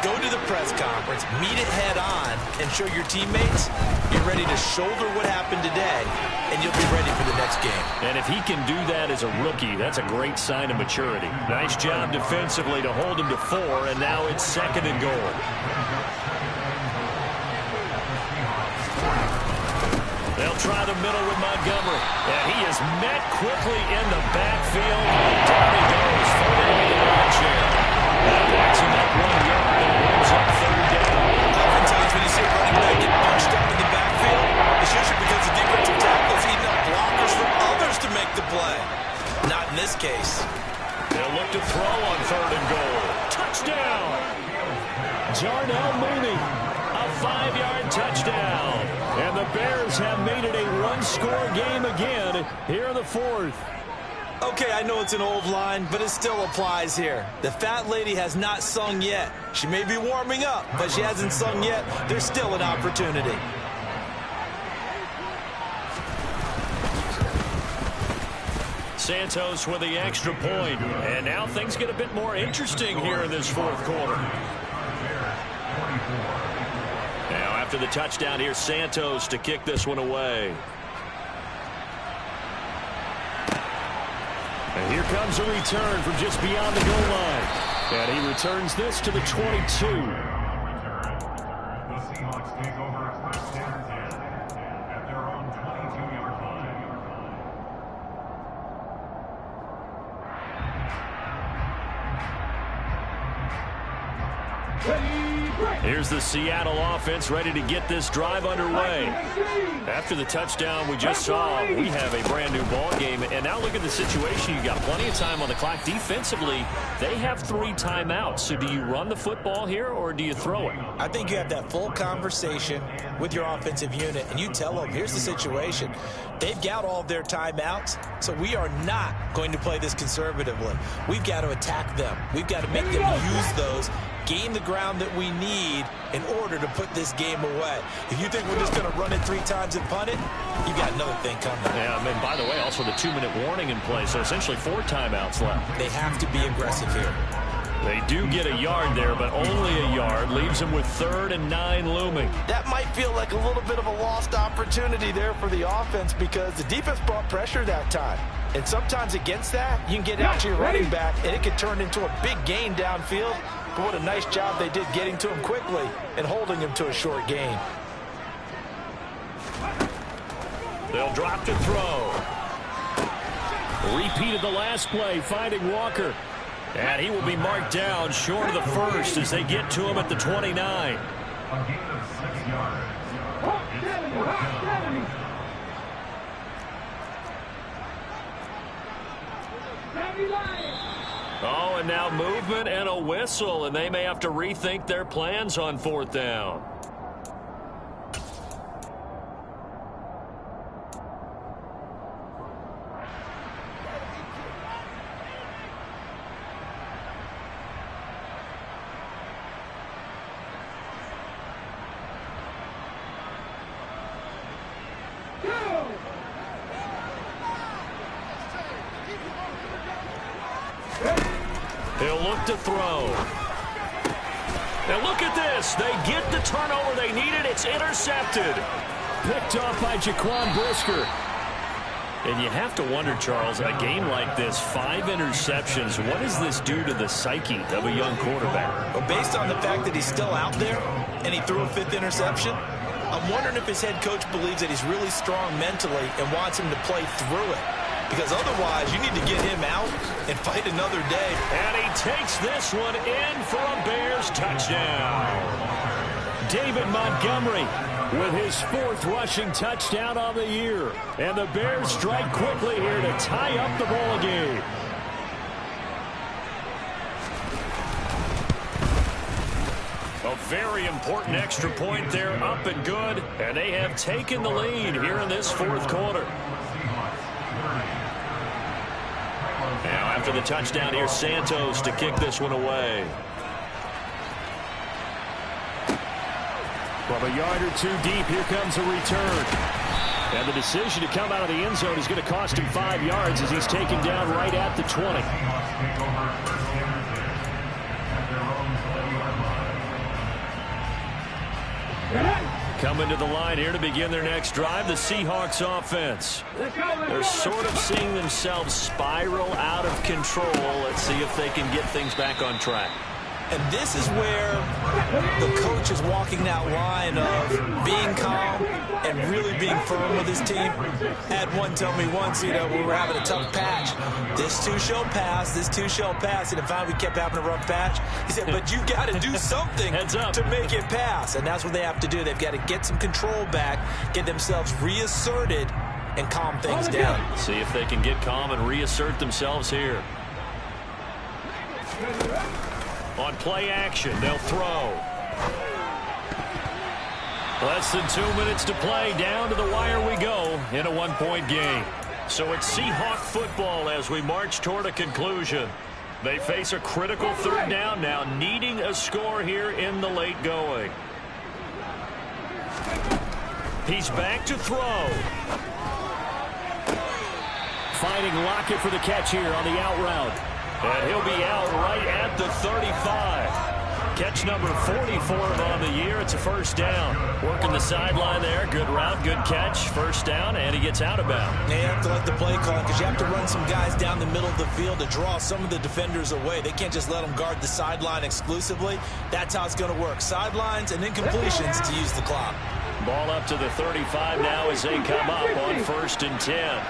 Speaker 3: Go to the press conference, meet it head on, and show your teammates you're ready to shoulder what happened today, and you'll be ready for the next game.
Speaker 1: And if he can do that as a rookie, that's a great sign of maturity. Nice job defensively to hold him to 4, and now it's 2nd and goal. They'll try the middle with Montgomery. And he is met quickly in the backfield. Down he goes, floating into the line chair. That backs him up 1 yard.
Speaker 3: Oftentimes when you see a running back get bunched up in the backfield, it's usually because the defensive tackle is eating up blockers from others to make the play. Not in this case.
Speaker 1: They'll look to throw on 3rd and goal. Touchdown! Jarnell Mooney, a 5-yard touchdown. And the Bears have made it a 1-score game again here in the 4th.
Speaker 3: Okay, I know it's an old line, but it still applies here. The fat lady has not sung yet. She may be warming up, but she hasn't sung yet. There's still an opportunity.
Speaker 1: Santos with the extra point. And now things get a bit more interesting here in this 4th quarter. Now after the touchdown, here's Santos to kick this one away.
Speaker 2: Here comes a return from just beyond the goal line. And he returns this to the 22.
Speaker 4: The Seahawks take over a first down at their own 22-yard line.
Speaker 1: Here's the Seattle offense ready to get this drive underway. After the touchdown we just saw, we have a brand new ball game. And now look at the situation. You've got plenty of time on the clock. Defensively, they have 3 timeouts. So do you run the football here or do you throw it?
Speaker 3: I think you have that full conversation with your offensive unit, and you tell them, here's the situation. They've got all of their timeouts, so we are not going to play this conservatively. We've got to attack them. We've got to make them use those, gain the ground that we need in order to put this game away. If you think we're just going to run it 3 times and punt it, you've got another thing coming.
Speaker 1: Yeah, I mean, by the way, also the 2-minute warning in play, so essentially 4 timeouts left.
Speaker 3: They have to be aggressive here.
Speaker 1: They do get a yard there, but only a yard. Leaves them with 3rd and 9 looming.
Speaker 3: That might feel like a little bit of a lost opportunity there for the offense because the defense brought pressure that time. And sometimes against that, you can get out to your running back, and it could turn into a big gain downfield. But what a nice job they did getting to him quickly and holding him to a short gain.
Speaker 1: They'll drop to throw. Repeated the last play, finding Walker. And he will be marked down short of the first as they get to him at the 29.
Speaker 4: A gain of 6 yards.
Speaker 1: Oh, and now movement and a whistle, and they may have to rethink their plans on 4th down. He'll look to throw. Now look at this. They get the turnover they needed. It's intercepted.
Speaker 2: Picked off by Jaquan Brisker.
Speaker 1: And you have to wonder, Charles, a game like this, 5 interceptions, what does this do to the psyche of a young quarterback?
Speaker 3: Well, based on the fact that he's still out there and he threw a 5th interception, I'm wondering if his head coach believes that he's really strong mentally and wants him to play through it. Because otherwise, you need to get him out and fight another day.
Speaker 1: And he takes this one in for a Bears touchdown.
Speaker 2: David Montgomery with his 4th rushing touchdown on the year. And the Bears strike quickly here to tie up the ball game.
Speaker 1: A very important extra point there, up and good. And they have taken the lead here in this 4th quarter. Now after the touchdown, here's Santos to kick this one away.
Speaker 2: From a yard or 2 deep, here comes a return. And the decision to come out of the end zone is going to cost him 5 yards as he's taken down right at the 20.
Speaker 1: Coming to the line here to begin their next drive, the Seahawks offense. They're sort of seeing themselves spiral out of control. Let's see if they can get things back on track.
Speaker 3: And this is where the coach is walking that line of being calm and really being firm with his team. Had one tell me once, we were having a tough patch. This too shall pass, this too shall pass. And finally we kept having a rough patch. He said, but you got to do something to make it pass. And that's what they have to do. They've got to get some control back, get themselves reasserted, and calm things down.
Speaker 1: See if they can get calm and reassert themselves here. On play action, they'll throw. Less than 2 minutes to play. Down to the wire we go in a 1-point game. So it's Seahawk football as we march toward a conclusion. They face a critical 3rd down now, needing a score here in the late going. He's back to throw.
Speaker 2: Finding Lockett for the catch here on the out route.
Speaker 1: And he'll be out right at the 35. Catch number 40 for him on the year. It's a first down. Working the sideline there. Good route, good catch. First down, and he gets out of bounds.
Speaker 3: You have to like the play call because you have to run some guys down the middle of the field to draw some of the defenders away. They can't just let them guard the sideline exclusively. That's how it's going to work. Sidelines and then completions to use the clock.
Speaker 1: Ball up to the 35 now as they come up on 1st and 10.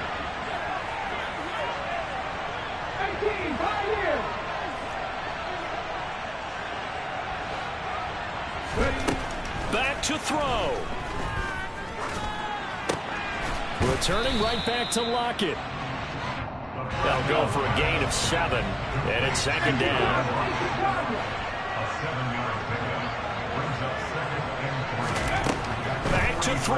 Speaker 1: Back to throw. Returning right back to Lockett. They'll go for a gain of 7, and it's 2nd down. Back to throw.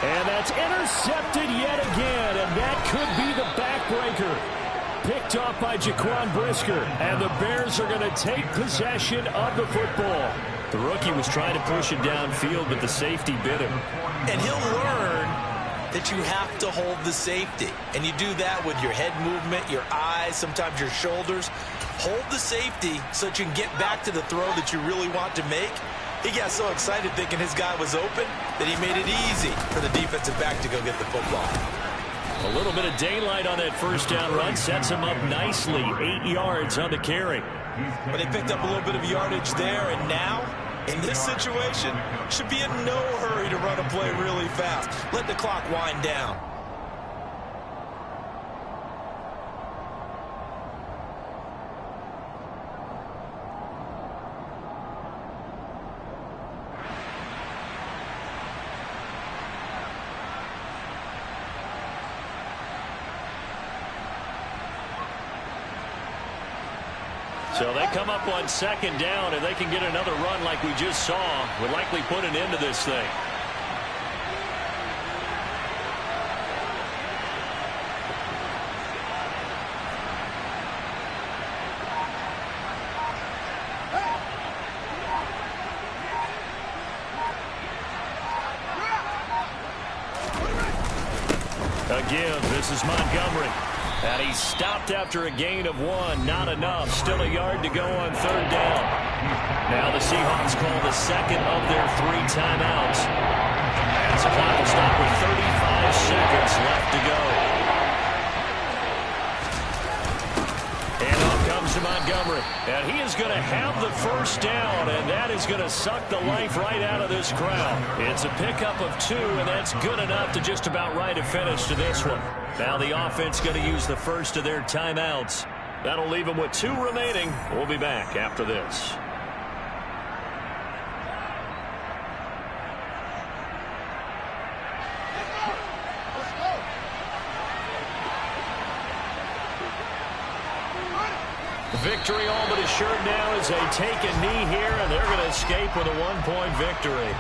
Speaker 1: And that's intercepted yet again, and that could be the backbreaker. Picked off by Jaquan Brisker, and the Bears are going to take possession of the football. The rookie was trying to push it downfield, but the safety bit him.
Speaker 3: And he'll learn that you have to hold the safety. And you do that with your head movement, your eyes, sometimes your shoulders. Hold the safety so that you can get back to the throw that you really want to make. He got so excited thinking his guy was open that he made it easy for the defensive back to go get the football.
Speaker 1: A little bit of daylight on that first down run sets him up nicely. 8 yards on the carry.
Speaker 3: But they picked up a little bit of yardage there, and now, in this situation, should be in no hurry to run a play really fast. Let the clock wind down.
Speaker 1: So they come up on 2nd down, and they can get another run like we just saw. Would likely put an end to this thing. Again, this is Montgomery. And he's stopped after a gain of 1. Not enough. Still a yard to go on 3rd down. Now the Seahawks call the 2nd of their 3 timeouts. As the clock will stop with 35 seconds left to go. And up comes to Montgomery. And he is going to have the first down, and that is going to suck the life right out of this crowd. It's a pickup of 2, and that's good enough to just about write a finish to this one. Now the offense going to use the first of their timeouts. That'll leave them with 2 remaining. We'll be back after this. Victory all but assured now as they take a knee here, and they're going to escape with a 1-point victory.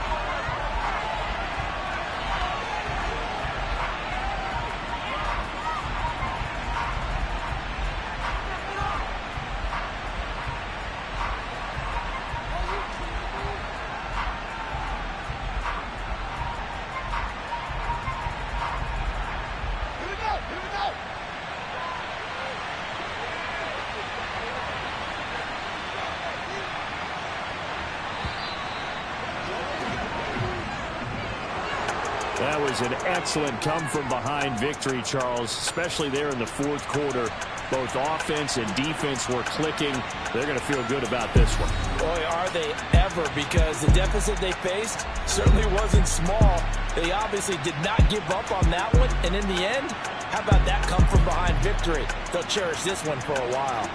Speaker 1: That was an excellent come-from-behind victory, Charles, especially there in the 4th quarter. Both offense and defense were clicking. They're going to feel good about this one.
Speaker 3: Boy, are they ever, because the deficit they faced certainly wasn't small. They obviously did not give up on that one, and in the end, how about that come-from-behind victory? They'll cherish this one for a while.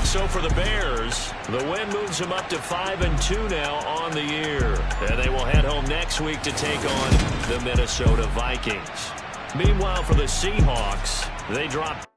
Speaker 1: So for the Bears, the win moves them up to 5-2 now on the year. And they will head home next week to take on the Minnesota Vikings. Meanwhile, for the Seahawks, they drop